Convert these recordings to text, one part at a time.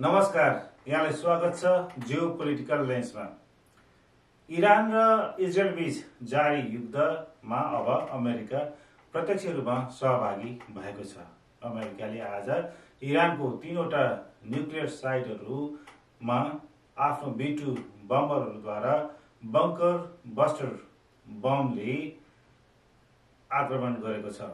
नमस्कार, यहाँलाई स्वागत छ जियो पोलिटिकल लेन्समा। इरान र इजरायल बीच जारी युद्धमा अब अमेरिका प्रत्यक्ष रूपमा सहभागी भएको छ। अमेरिकाले आज इरानको 3वटा न्युक्लियर साइटहरूमा आफ्नो B2 बमहरूद्वारा बङ्कर बस्टर बमले आक्रमण गरेको छ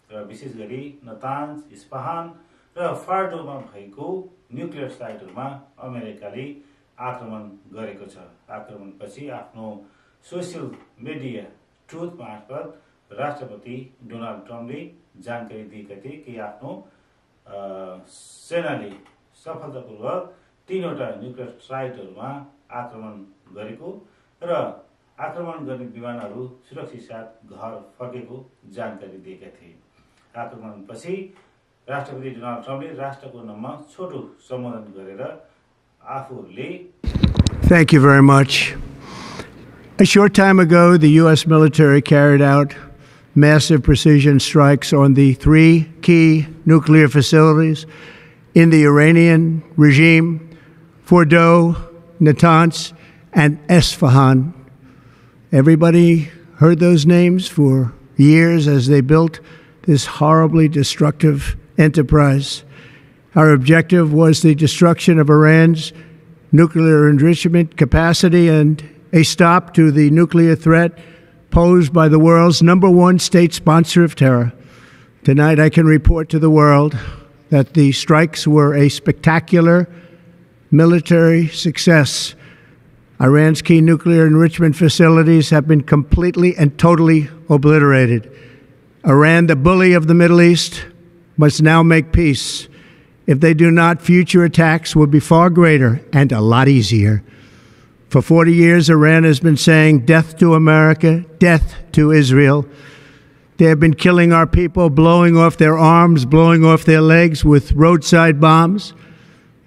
र विशेष गरी नतान्ज, इस्फहान र फार्डोमा भएको न्युक्लियर साइटहरूमा अमेरिकाले आक्रमण गरेको छ। आक्रमणपछि आफ्नो सोसियल मिडिया ट्रुथ मार्फत राष्ट्रपति डोनाल्ड ट्रम्पले जानकारी दिएका थिए कि आफ्नो सेनाले सफलतापूर्वक 3वटा न्युक्लियर साइटहरूमा आक्रमण गरेको र आक्रमण गर्ने विमानहरू सुरक्षित साथ घर फर्केको जानकारी दिएका थिए। आक्रमणपछि राष्ट्रपति डोनाल्ड ट्रम्पले राष्ट्रको नाममा छोटो सम्बोधन गरेर आफूले Thank you very much. A short time ago, the U.S. military carried out massive precision strikes on the 3 key nuclear facilities in the Iranian regime: Fordow, Natanz, and Esfahan. Everybody heard those names for years as they built this horribly destructive enterprise. Our objective was the destruction of Iran's nuclear enrichment capacity and a stop to the nuclear threat posed by the world's #1 state sponsor of terror. Tonight, I can report to the world that the strikes were a spectacular military success. Iran's key nuclear enrichment facilities have been completely and totally obliterated. Iran, the bully of the Middle East, must now make peace. If they do not, future attacks will be far greater and a lot easier. For 40 years, Iran has been saying death to America, death to Israel. They have been killing our people, blowing off their arms, blowing off their legs with roadside bombs.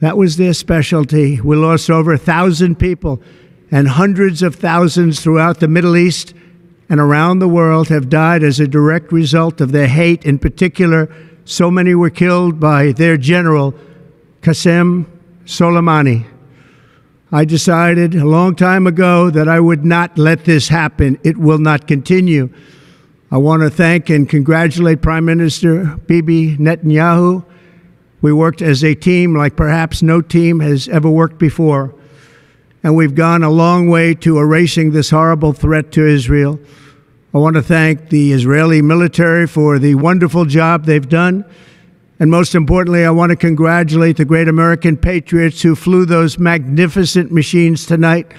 That was their specialty. We lost over 1,000 people, and hundreds of thousands throughout the Middle East and around the world have died as a direct result of their hate. In particular, so many were killed by their general, Qasem Soleimani. I decided a long time ago that I would not let this happen. It will not continue. I want to thank and congratulate Prime Minister Bibi Netanyahu. We worked as a team like perhaps no team has ever worked before. And we've gone a long way to erasing this horrible threat to Israel. I want to thank the Israeli military for the wonderful job they've done. And most importantly, I want to congratulate the great American patriots who flew those magnificent machines tonight,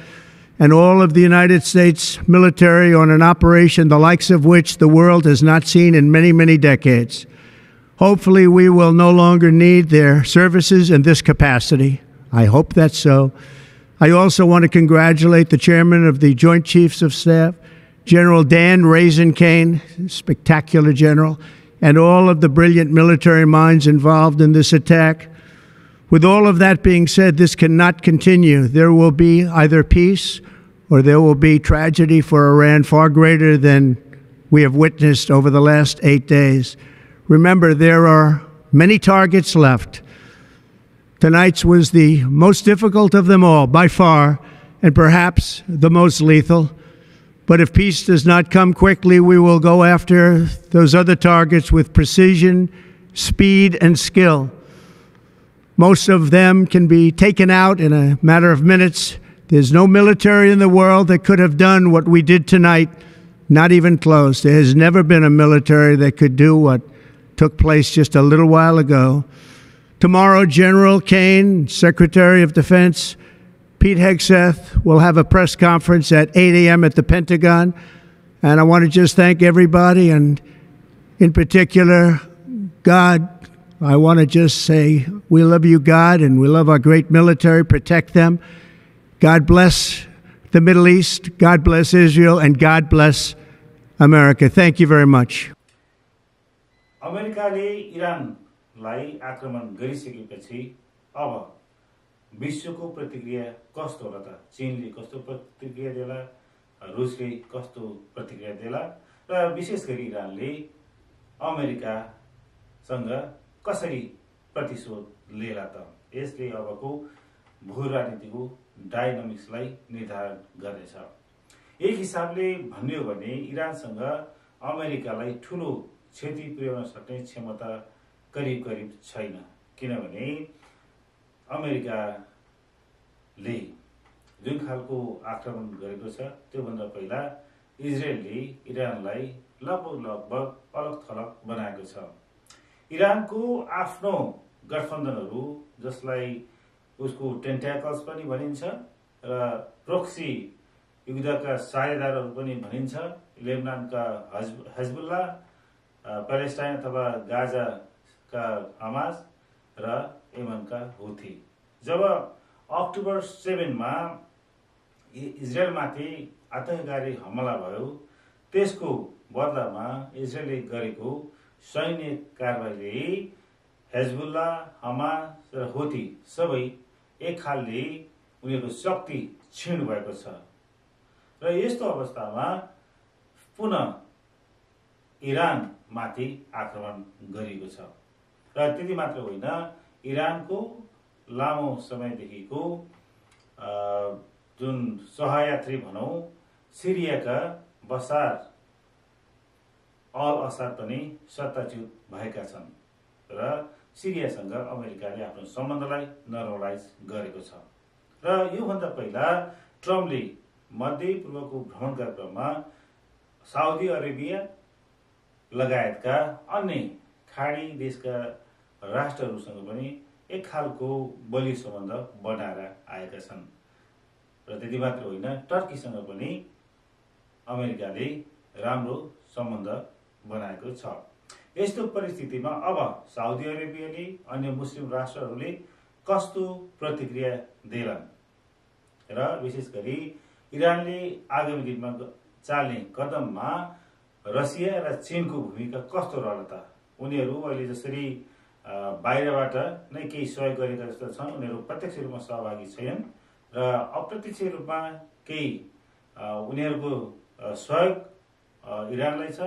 and all of the United States military on an operation the likes of which the world has not seen in many, many decades. Hopefully, we will no longer need their services in this capacity. I hope that's so. I also want to congratulate the chairman of the Joint Chiefs of Staff, General Dan Raisin-Kane, spectacular general, and all of the brilliant military minds involved in this attack. With all of that being said, this cannot continue. There will be either peace or there will be tragedy for Iran far greater than we have witnessed over the last 8 days. Remember, there are many targets left. Tonight's was the most difficult of them all, by far, and perhaps the most lethal. But if peace does not come quickly, we will go after those other targets with precision, speed, and skill. Most of them can be taken out in a matter of minutes. There's no military in the world that could have done what we did tonight, not even close. There has never been a military that could do what took place just a little while ago. Tomorrow, General Kane, Secretary of Defense, Pete Hegseth will have a press conference at 8 a.m. at the Pentagon. And I want to just thank everybody, and in particular, God. I want to just say we love you, God, and we love our great military. Protect them. God bless the Middle East. God bless Israel. And God bless America. Thank you very much. अमेरिकाले इरानलाई आक्रमण गरिसकेपछि अब विश्वको प्रतिक्रिया कस्तो होला त? चीनले कस्तो प्रतिक्रिया देला, रुसले कस्तो प्रतिक्रिया देला र विशेष गरी इरानले अमेरिकासँग कसरी प्रतिशोध लिएला त? यसले अबको भू राजनीतिको डायनामिक्सलाई निर्धारण गर्नेछ। एक हिसाबले भन्ने हो भने इरानसँग अमेरिकालाई ठूलो क्षति पुर्याउन सक्ने क्षमता करिब करिब छैन, किनभने अमेरिकाले जुन खालको आक्रमण गरेको छ त्योभन्दा पहिला इजरायलले इरानलाई लगभग अलग थलग बनाएको छ। इरानको आफ्नो गठबन्धनहरू, जसलाई उसको टेन्ट्याकल्स पनि भनिन्छ र प्रोक्सी युद्धका साझेदारहरू पनि भनिन्छ, लेबनानका हिजबुल्लाह, प्यालेस्टाइन अथवा गाजाका हमास र यमनका हुथी। जब अक्टोबर 7 मा इजरायलमाथि आतंककारी हमला भयो, त्यसको बदलामा इजरायलले गरेको सैन्य कारबाहीले हिजबुल्लाह, हमास र हुथी सबै एक खालले उनीहरूको शक्ति क्षीण भएको छ र यस्तो अवस्थामा पुनः इरानमाथि आक्रमण गरिएको छ। र त्यति मात्र होइन, इरानको लामो समयदेखिको जुन सहयात्री भनौँ सिरियाका बसार अल असद पनि सत्ताच्युत भएका छन् र सिरियासँग अमेरिकाले आफ्नो सम्बन्धलाई नर्मलाइज गरेको छ। र योभन्दा पहिला ट्रम्पले मध्यपूर्वको भ्रमणका क्रममा साउदी अरेबिया लगायतका अन्य खाडी देशका राष्ट्रहरूसँग पनि एक खालको बलियो सम्बन्ध बनाएर आएका छन् र त्यति मात्र होइन, टर्कीसँग पनि अमेरिकाले राम्रो सम्बन्ध बनाएको छ। यस्तो परिस्थितिमा अब साउदी अरेबियाले, अन्य मुस्लिम राष्ट्रहरूले कस्तो प्रतिक्रिया देलान् र विशेष गरी इरानले आगामी दिनमा चाल्ने कदममा रसिया र चीनको भूमिका कस्तो रहला त? उनीहरू अहिले जसरी बाहिरबाट नै केही सहयोग गरेका जस्ता छन्, उनीहरू प्रत्यक्ष रूपमा सहभागी छैनन् र अप्रत्यक्ष रूपमा केही उनीहरूको सहयोग इरानलाई छ।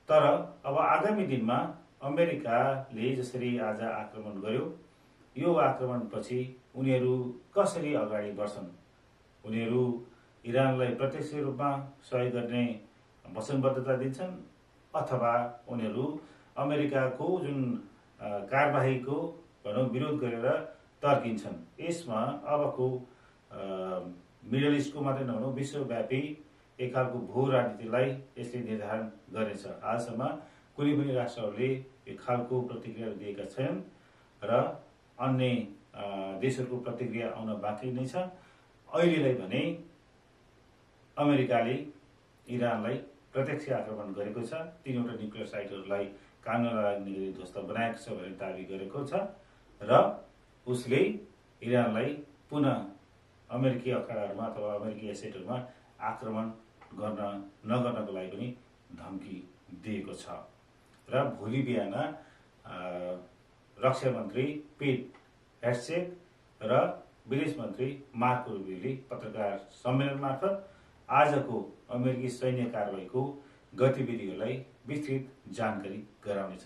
तर अब आगामी दिनमा अमेरिकाले जसरी आज आक्रमण गर्यो, यो आक्रमणपछि उनीहरू कसरी अगाडि बढ्छन्? उनीहरू इरानलाई प्रत्यक्ष रूपमा सहयोग गर्ने वचनबद्धता दिन्छन् अथवा उनीहरू अमेरिकाको जुन कारबाहीको भनौँ विरोध गरेर तर्किन्छन्? यसमा अबको मिडल इस्टको मात्रै नभनौँ, विश्वव्यापी एक खालको भू राजनीतिलाई यसले निर्धारण गर्नेछ। आजसम्म कुनै पनि राष्ट्रहरूले एक खालको प्रतिक्रिया दिएका छैनन् र अन्य देशहरूको प्रतिक्रिया आउन बाँकी नै छ। अहिलेलाई भने अमेरिकाले इरानलाई प्रत्यक्ष आक्रमण गरेको छ, 3वटा न्युक्लियर साइटहरूलाई काम नलाग्ने गरी ध्वस्त बनाएको छ भनेर दावी गरेको छ र उसले इरानलाई पुनः अमेरिकी अखाडाहरूमा अथवा अमेरिकी एसेटहरूमा आक्रमण नगर्नको लागि पनि धम्की दिएको छ। र भोलि बिहान रक्षा मन्त्री पिट हेग्सेट र विदेश मन्त्री मार्को रुबियोले पत्रकार सम्मेलन मार्फत आजको अमेरिकी सैन्य कारबाहीको गतिविधिहरूलाई विस्तृत जानकारी गराउनेछ।